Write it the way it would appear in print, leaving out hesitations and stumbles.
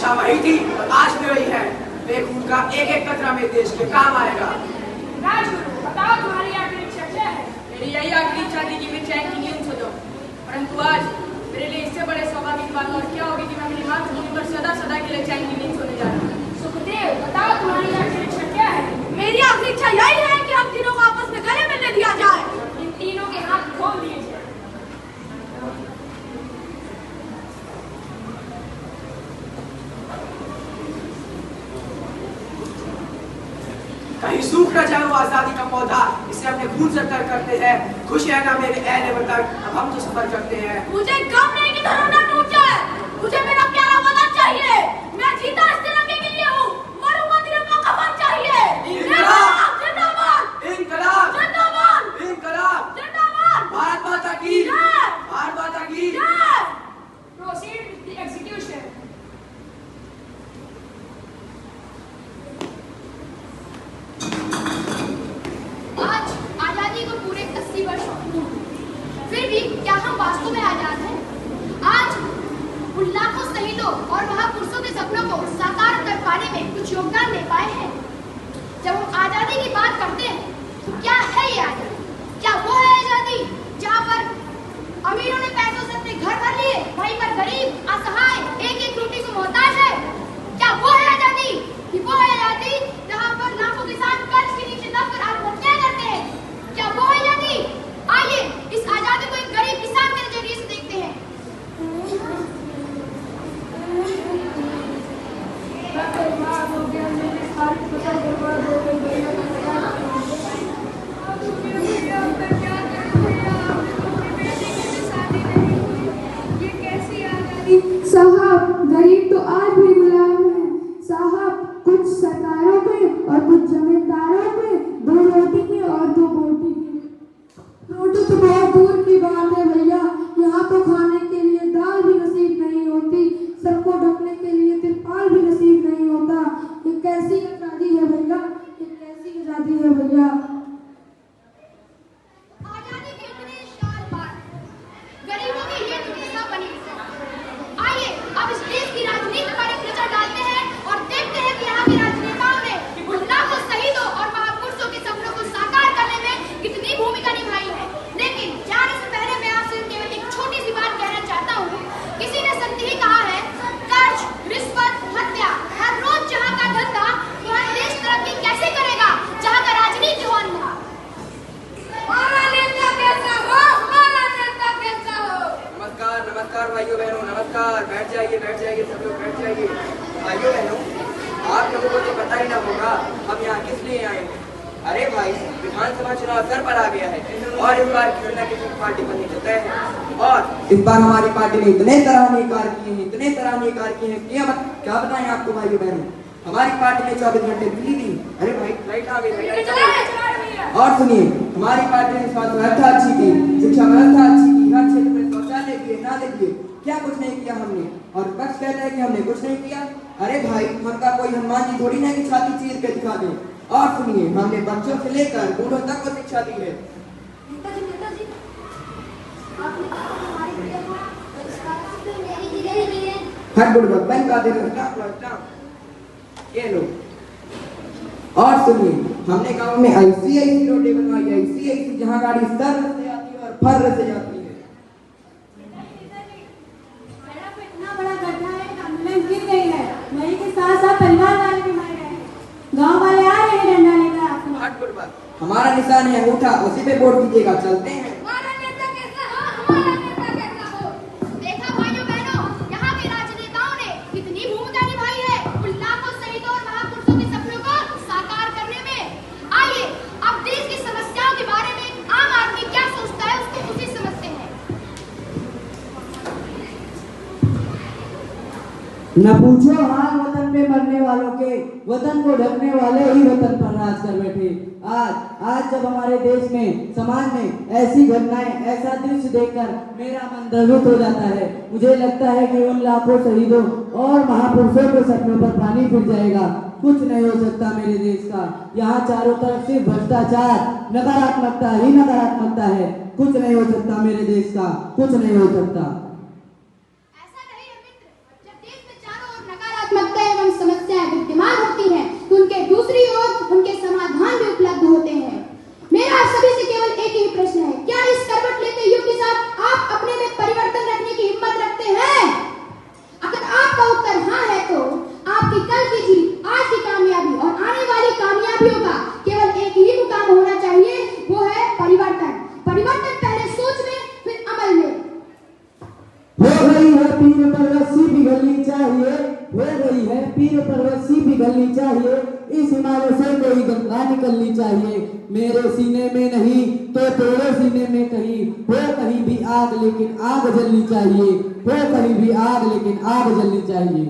शिक्षा वही थी आज भी वही है। खून का एक एक कतरा मेरे देश के काम आएगा। राजगुरु, बताओ तुम्हारी आखिरी इच्छा क्या है? मेरी यही आखिरी इच्छा थी कि मैं चैन की नींद सो जाऊं, परंतु आज मेरे लिए इससे बड़े सौभाग्य की बात और क्या होगी कि मैं अपनी मातृभूमि पर सदा सदा के लिए चैन की नींद सोने जा रहा हूँ। सुखदेव, बताओ तुम्हारी आखिरी इच्छा क्या है? मेरी आखिरी इच्छा यही है कि हम तीनों को आपस में गले मिलने दिया जाए। इन तीनों के हाथ खोल दिए जाए। कहीं सूख न जाए वो आजादी का पौधा, इसे अपने खून से तर करते हैं। खुश है ना मेरे अहले वतन, अब हम तो सफर करते हैं। मुझे गम नहीं कि धर्म न टूट जाए। मुझे मेरा प्यारा वतन चाहिए। मैं जीता इस तिरंगे के लिए हूँ, मरूंगा तिरंगा कफन चाहिए। इंकलाब जिंदाबाद, इंकलाब जिंदाबाद, इंकलाब। जिंदाबाद। भारत माता की जय। भारत माता की जय। Proceed with the execution. आज आजादी को पूरे 80 वर्ष पूर्ण हुए। फिर भी क्या हम वास्तव में आजाद हैं? आज उन लाखों शहीदों और महापुरुषों के सपनों को साकार कर पाने में कुछ योगदान दे पाए हैं। जब हम आजादी की बात करते हैं तो क्या है ये आजादी? क्या वो है आजादी जहाँ पर अमीरों ने पैसों से अपने घर भर लिए, वहीं पर गरीब असहाय एक एक रोटी को मोहताज है? क्या वो है आजादी? कि वो है आजादी जहाँ पर लाखों किसान कर्ज के नीचे दबकर आत्महत्या करते हैं? क्या वो है आजादी? आइए इस आजादी को एक गरीब किसान के नजरिए से देखते हैं। साहब, गरीब तो आज भी गुलाम है साहब, कुछ सरकारों पे और कुछ जमींदारों पे, दो रोटी की और दो बोटी की। रोटी तो बहुत दूर की बात है भैया, यहाँ तो खाने के लिए दाल भी नसीब नहीं होती, सबको ढकने के लिए तिरपाल भी नसीब नहीं होता। ये कैसी आजादी है भैया, ये कैसी आजादी है भैया। आजादी के इतने साल बाद गरीबों की ये दुनिया बनी। आइए अब इस देश की राजनीति पर एक नजर डालते हैं और देखते हैं कि यहाँ के राजनेताओं ने उन लाखों शहीदों और महापुरुषों के सपनों को साकार करने में कितनी भूमिका निभाई है। लेकिन जाने से पहले मैं आपसे केवल एक छोटी सी बात कहना चाहता हूँ। किसी ने सत्य ही कहा है, कर्ज, रिश्वत, हत्या, हर रोज जहाँ का धंधा, वहाँ देश तरक्की कैसे करेगा जहाँ का राजनीति हो अंधा। हमारा नेता कैसा हो, हमारा नेता कैसा हो। नमस्कार नमस्कार भाइयों बहनों, नमस्कार। बैठ जाइए सब लोग बैठ जाइए। भाइयों बहनों, आप लोगों को तो पता ही ना होगा हम यहाँ किस लिए आए हैं। अरे भाई, विधानसभा चुनाव सर पर आ गया है और इस बार किसी न किसी पार्टी बनने को तय है। और इस बार हमारी पार्टी ने इतने सराहनीय कार्य किए हैं कि अब क्या बताएं आपको भाइयों बहनों। हमारी पार्टी ने 24 घंटे बिजली दी। अरे भाई, लाइट आ गई। और सुनिए, हमारी पार्टी ने स्वास्थ्य व्यवस्था अच्छी की, शिक्षा व्यवस्था अच्छी की, हर क्षेत्र में शौचालय दिए, नाले दिए, क्या कुछ नहीं किया हमने। और विपक्ष कहता है कि हमने कुछ नहीं किया। अरे भाई, हमका कोई हनुमान जी थोड़ी ना कि छाती चीर के दिखा दे। और सुनिए, हमने बच्चों से लेकर बूढ़ों तक को शिक्षा दी है। हर बुढ़ बैंक का दिन ये लो। और सुनिए, हमने गांव में ऐसी रोडें बनवाई, ऐसी जहां गाड़ी सर से आती है और फर से जाती है। सड़क पे इतना बड़ा गड्ढा है, एम्बुलेंस गिर गई है, वही के साथ साथ परिवार वाले भी मर गए हैं। गांव वाले आ रहे हैं डंडा लेकर आपको। हट बुढ़, हमारा निशान है अंगूठा, उसी पे वोट दीजिएगा। चलते हैं। हमारा नेता कैसा हो, हमारा नेता कैसा हो। देखा भाइयों बहनों, यहाँ के राजनेताओं ने कितनी भूमिका निभाई है उन लाखों शहीदों और महापुरुषों के सपनों को साकार करने में। आइए अब देश की समस्याओं के बारे में आम आदमी क्या सोचता है उसको उसी समझते हैं। न पूछो हाल वतन में मरने वालों के, वतन को ढकने वाले ही वतन पर राज कर बैठे। आज जब हमारे देश में, समाज में ऐसी घटनाएं, ऐसा दृश्य देखकर मेरा मन द्रवित हो जाता है। मुझे लगता है कि उन लाखों शहीदों और महापुरुषों के सपनों पर पानी फिर जाएगा। कुछ नहीं हो सकता मेरे देश का। यहाँ चारों तरफ सिर्फ भ्रष्टाचार, नकारात्मकता ही नकारात्मकता है। कुछ नहीं हो सकता मेरे देश का, कुछ नहीं हो सकता। ऐसा नहीं है मित्र, जब देश में चारों ओर नकारात्मकता चाहिए, हो गई है पीर पर्वत सी पिघलनी चाहिए, इस हिमालय से कोई गंगा निकलनी चाहिए। मेरे सीने में नहीं तो तेरे सीने में कहीं, हो कहीं भी आग लेकिन आग जलनी चाहिए, हो कहीं भी आग लेकिन आग जलनी चाहिए।